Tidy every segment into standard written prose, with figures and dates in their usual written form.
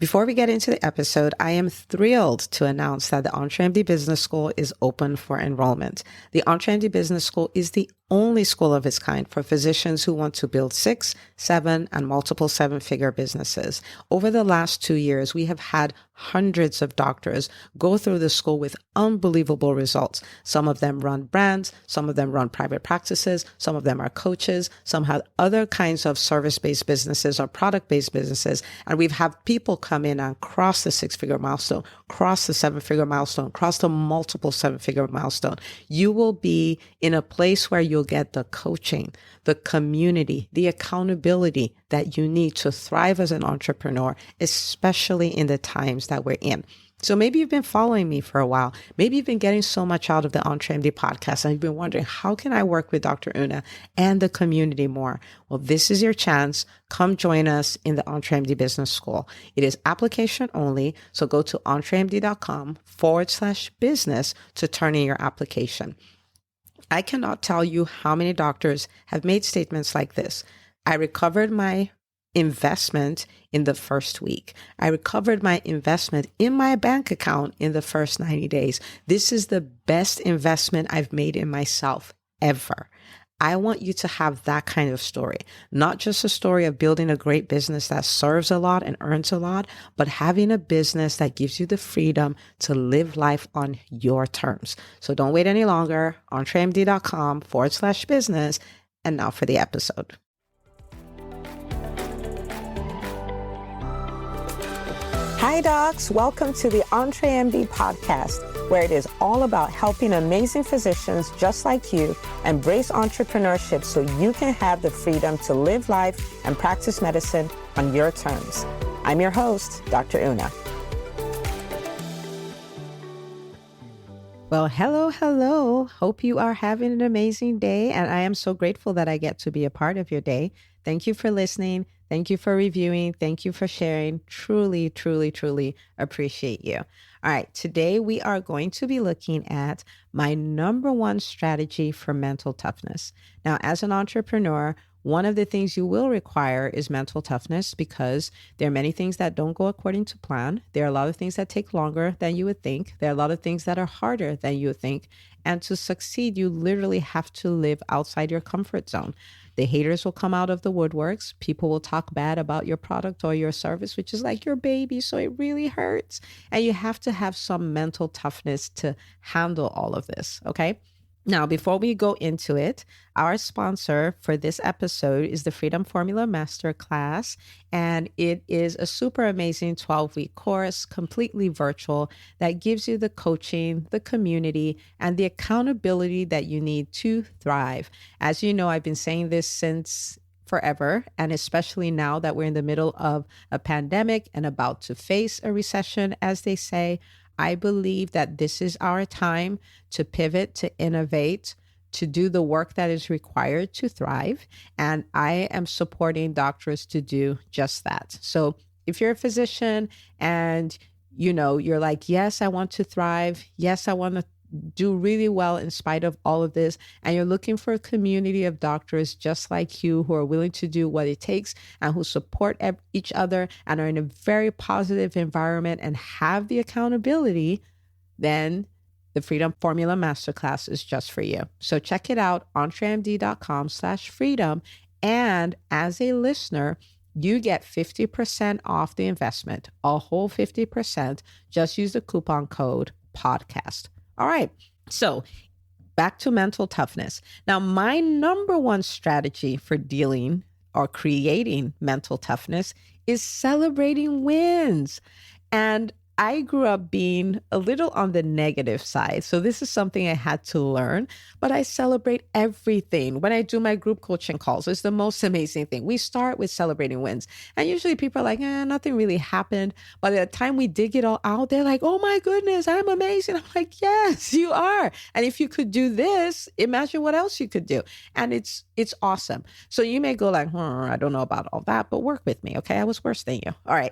Before we get into the episode, I am thrilled to announce that the EntreMD Business School is open for enrollment. The EntreMD Business School is the only school of its kind for physicians who want to build 6, 7, and multiple 7-figure businesses. Over the last 2 years, we have had hundreds of doctors go through the school with unbelievable results. Some of them run brands, some of them run private practices, some of them are coaches, some have other kinds of service-based businesses or product-based businesses. And we've had people come in and cross the 6-figure milestone, cross the 7-figure milestone, cross the multiple 7-figure milestone. You will be in a place where you'll get the coaching, the community, the accountability that you need to thrive as an entrepreneur, especially in the times that we're in. So maybe you've been following me for a while. Maybe you've been getting so much out of the EntreMD podcast and you've been wondering, how can I work with Dr. Una and the community more? Well, this is your chance. Come join us in the EntreMD Business School. It is application only. So go to entremd.com/business to turn in your application. I cannot tell you how many doctors have made statements like this. I recovered my investment in the first week. I recovered my investment in my bank account in the first 90 days. This is the best investment I've made in myself ever. I want you to have that kind of story, not just a story of building a great business that serves a lot and earns a lot, but having a business that gives you the freedom to live life on your terms. So don't wait any longer. entremd.com/business. And now for the episode. Hi, docs. Welcome to the EntreMD podcast, where it is all about helping amazing physicians just like you embrace entrepreneurship so you can have the freedom to live life and practice medicine on your terms. I'm your host, Dr. Una. Well, hello. Hope you are having an amazing day, and I am so grateful that I get to be a part of your day. Thank you for listening. Thank you for reviewing. Thank you for sharing. Truly, truly, truly appreciate you. All right. Today we are going to be looking at my number one strategy for mental toughness. Now, as an entrepreneur, one of the things you will require is mental toughness because there are many things that don't go according to plan. There are a lot of things that take longer than you would think. There are a lot of things that are harder than you would think. And to succeed, you literally have to live outside your comfort zone. The haters will come out of the woodworks. People will talk bad about your product or your service, which is like your baby. So it really hurts. And you have to have some mental toughness to handle all of this. Okay. Now, before we go into it, our sponsor for this episode is the Freedom Formula Masterclass, and it is a super amazing 12-week course, completely virtual, that gives you the coaching, the community, and the accountability that you need to thrive. As you know, I've been saying this since forever, and especially now that we're in the middle of a pandemic and about to face a recession, as they say. I believe that this is our time to pivot, to innovate, to do the work that is required to thrive. And I am supporting doctors to do just that. So if you're a physician and you're like, yes, I want to thrive. Yes, I want to do really well in spite of all of this. And you're looking for a community of doctors just like you who are willing to do what it takes and who support each other and are in a very positive environment and have the accountability, then the Freedom Formula Masterclass is just for you. So check it out, entremd.com/freedom. And as a listener, you get 50% off the investment, a whole 50%. Just use the coupon code podcast. All right. So back to mental toughness. Now, my number one strategy for dealing or creating mental toughness is celebrating wins. And I grew up being a little on the negative side. So this is something I had to learn, but I celebrate everything. When I do my group coaching calls, it's the most amazing thing. We start with celebrating wins. And usually people are like, nothing really happened. But at the time we dig it all out, they're like, oh my goodness, I'm amazing. I'm like, yes, you are. And if you could do this, imagine what else you could do. And it's awesome. So you may go like, I don't know about all that, but work with me. Okay. I was worse than you. All right.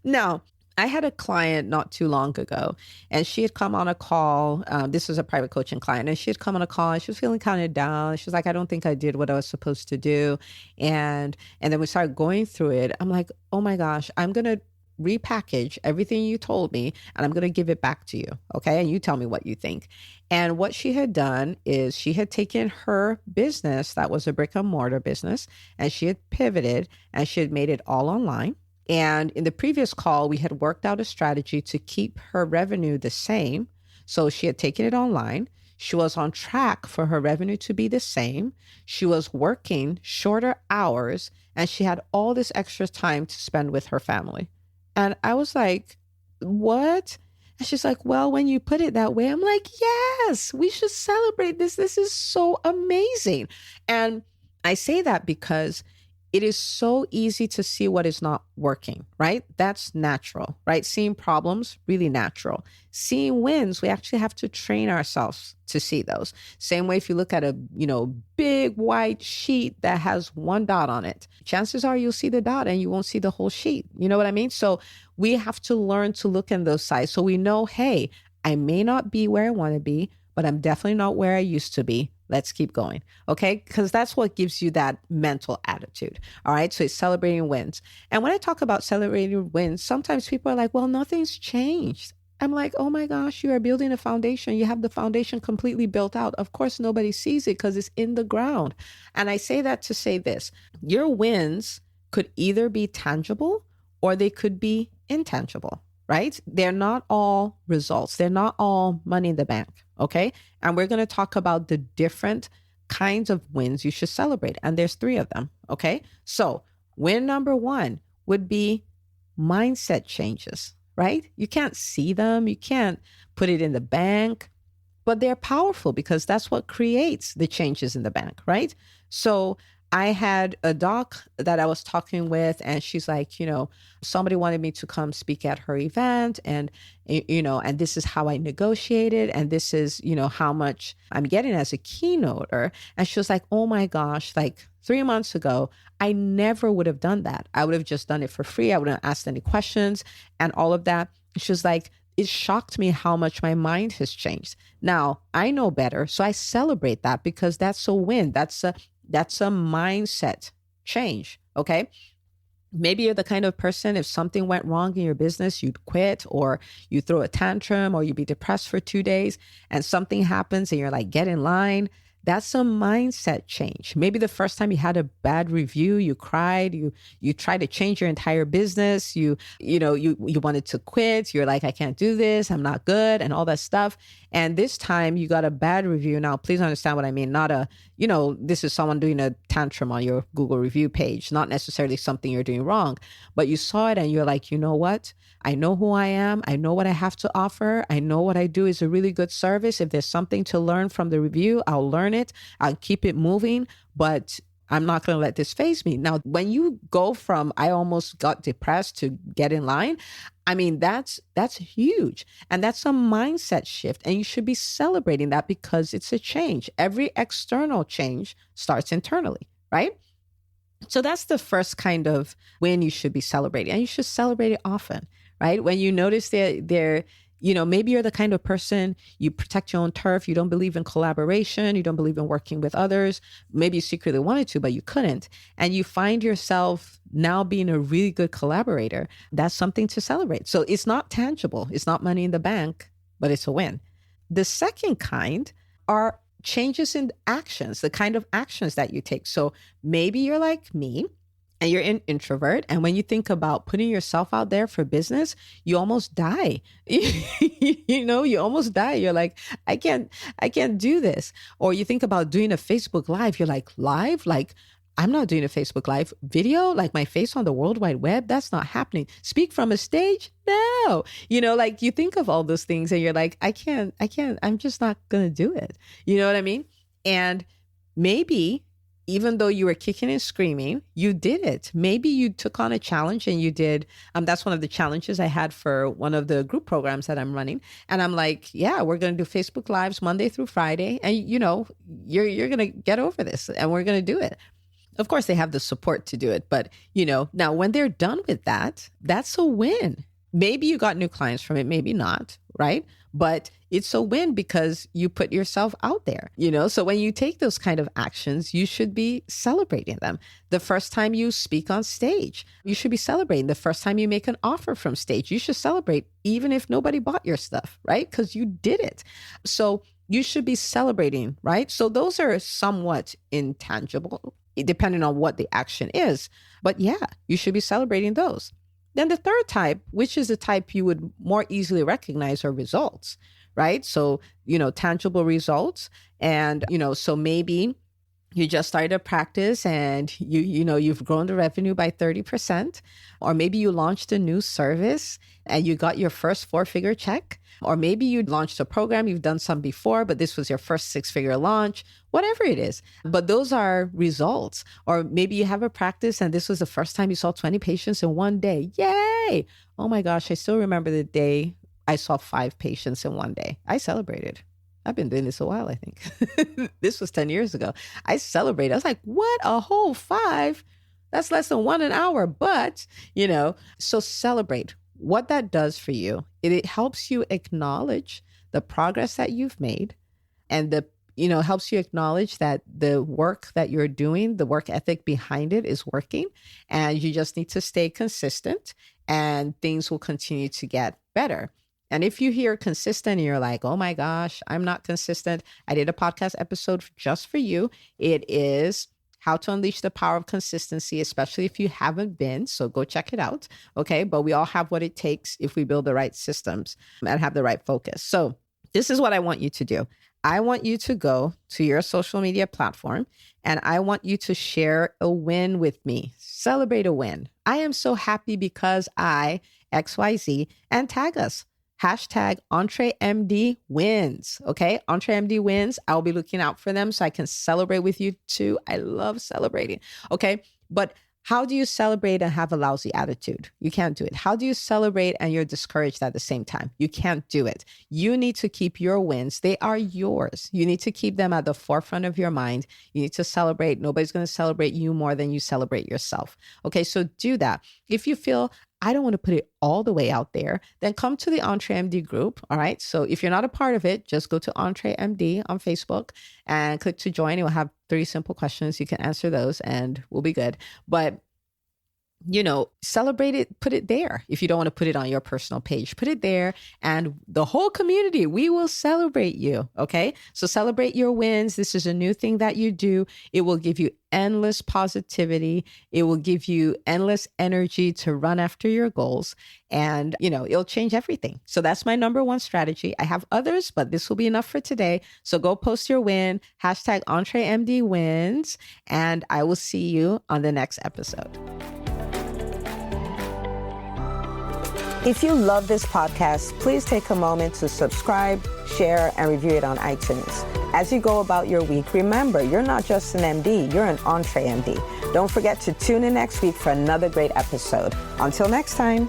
Now, I had a client not too long ago, and she had come on a call. This was a private coaching client, and she had come on a call, and she was feeling kind of down. She was like, I don't think I did what I was supposed to do. And then we started going through it. I'm like, oh my gosh, I'm going to repackage everything you told me and I'm going to give it back to you. Okay. And you tell me what you think. And what she had done is she had taken her business that was a brick and mortar business and she had pivoted and she had made it all online. And in the previous call, we had worked out a strategy to keep her revenue the same. So she had taken it online. She was on track for her revenue to be the same. She was working shorter hours and she had all this extra time to spend with her family. And I was like, what? And she's like, well, when you put it that way, I'm like, yes, we should celebrate this. This is so amazing. And I say that because it is so easy to see what is not working, right? That's natural, right? Seeing problems, really natural. Seeing wins, we actually have to train ourselves to see those. Same way if you look at a, big white sheet that has one dot on it, chances are you'll see the dot and you won't see the whole sheet. You know what I mean? So we have to learn to look in those sides. So we know, hey, I may not be where I want to be, but I'm definitely not where I used to be. Let's keep going. Okay. Because that's what gives you that mental attitude. All right. So it's celebrating wins. And when I talk about celebrating wins, sometimes people are like, well, nothing's changed. I'm like, oh my gosh, you are building a foundation. You have the foundation completely built out. Of course, nobody sees it because it's in the ground. And I say that to say this, your wins could either be tangible or they could be intangible, right? They're not all results. They're not all money in the bank. Okay. And we're going to talk about the different kinds of wins you should celebrate. And there's 3 of them. Okay. So win number 1 would be mindset changes, right? You can't see them. You can't put it in the bank, but they're powerful because that's what creates the changes in the bank, right? So I had a doc that I was talking with and she's like, somebody wanted me to come speak at her event and this is how I negotiated and this is, how much I'm getting as a keynoter. And she was like, oh my gosh, like 3 months ago, I never would have done that. I would have just done it for free. I wouldn't have asked any questions and all of that. She was like, it shocked me how much my mind has changed. Now I know better. So I celebrate that because that's a win. That's a mindset change. Okay. Maybe you're the kind of person, if something went wrong in your business, you'd quit or you throw a tantrum or you'd be depressed for 2 days and something happens and you're like, get in line. That's a mindset change. Maybe the first time you had a bad review, you cried, you tried to change your entire business. You wanted to quit. You're like, I can't do this. I'm not good and all that stuff. And this time you got a bad review. Now, please understand what I mean. Not this is someone doing a tantrum on your Google review page, not necessarily something you're doing wrong, but you saw it and you're like, you know what? I know who I am. I know what I have to offer. I know what I do is a really good service. If there's something to learn from the review, I'll learn it. I'll keep it moving, but I'm not going to let this faze me. Now, when you go from, I almost got depressed to get in line, I mean, that's huge. And that's a mindset shift. And you should be celebrating that because it's a change. Every external change starts internally, right? So that's the first kind of win you should be celebrating. And you should celebrate it often, right? When you notice they're maybe you're the kind of person, you protect your own turf. You don't believe in collaboration. You don't believe in working with others. Maybe you secretly wanted to, but you couldn't. And you find yourself now being a really good collaborator. That's something to celebrate. So it's not tangible. It's not money in the bank, but it's a win. The second kind are changes in actions, the kind of actions that you take. So maybe you're like me and you're an introvert. And when you think about putting yourself out there for business, you almost die. You almost die. You're like, I can't do this. Or you think about doing a Facebook Live. You're like, live? Like, I'm not doing a Facebook Live video, like my face on the World Wide Web. That's not happening. Speak from a stage? No. Like you think of all those things and you're like, I can't, I'm just not going to do it. You know what I mean? And maybe even though you were kicking and screaming, you did it. Maybe you took on a challenge and you did. That's one of the challenges I had for one of the group programs that I'm running. And I'm like, yeah, we're going to do Facebook Lives Monday through Friday. And you're going to get over this and we're going to do it. Of course, they have the support to do it. But, now when they're done with that, that's a win. Maybe you got new clients from it, maybe not, right? But it's a win because you put yourself out there, So when you take those kind of actions, you should be celebrating them. The first time you speak on stage, you should be celebrating. The first time you make an offer from stage, you should celebrate, even if nobody bought your stuff, right? Because you did it. So you should be celebrating, right? So those are somewhat intangible, depending on what the action is. But yeah, you should be celebrating those. Then the third type, which is the type you would more easily recognize, are results, right? So, tangible results. And, so maybe you just started a practice and you've grown the revenue by 30%, or maybe you launched a new service and you got your first 4-figure check, or maybe you launched a program, you've done some before, but this was your first 6-figure launch, whatever it is. But those are results. Or maybe you have a practice and this was the first time you saw 20 patients in one day. Yay! Oh my gosh, I still remember the day I saw 5 patients in one day. I celebrated. I've been doing this a while, I think. This was 10 years ago. I celebrated. I was like, what? A whole 5? That's less than 1 an hour. But, so celebrate. What that does for you, it helps you acknowledge the progress that you've made, and helps you acknowledge that the work that you're doing, the work ethic behind it is working, and you just need to stay consistent and things will continue to get better. And if you hear consistent and you're like, oh my gosh, I'm not consistent, I did a podcast episode just for you. It is how to unleash the power of consistency, especially if you haven't been. So go check it out. Okay. But we all have what it takes if we build the right systems and have the right focus. So this is what I want you to do. I want you to go to your social media platform and I want you to share a win with me. Celebrate a win. I am so happy because I XYZ, and tag us. Hashtag EntreMD wins. Okay. EntreMD wins. I'll be looking out for them so I can celebrate with you too. I love celebrating. Okay. But how do you celebrate and have a lousy attitude? You can't do it. How do you celebrate and you're discouraged at the same time? You can't do it. You need to keep your wins. They are yours. You need to keep them at the forefront of your mind. You need to celebrate. Nobody's going to celebrate you more than you celebrate yourself. Okay. So do that. If you feel I don't want to put it all the way out there, then come to the EntreMD group. All right. So if you're not a part of it, just go to EntreMD on Facebook and click to join. It will have 3 simple questions. You can answer those and we'll be good. But celebrate it, put it there. If you don't want to put it on your personal page, put it there and the whole community, we will celebrate you. Okay. So celebrate your wins. This is a new thing that you do. It will give you endless positivity. It will give you endless energy to run after your goals and, it'll change everything. So that's my number 1 strategy. I have others, but this will be enough for today. So go post your win, hashtag EntreMD wins, and I will see you on the next episode. If you love this podcast, please take a moment to subscribe, share, and review it on iTunes. As you go about your week, remember, you're not just an MD, you're an EntreMD. Don't forget to tune in next week for another great episode. Until next time.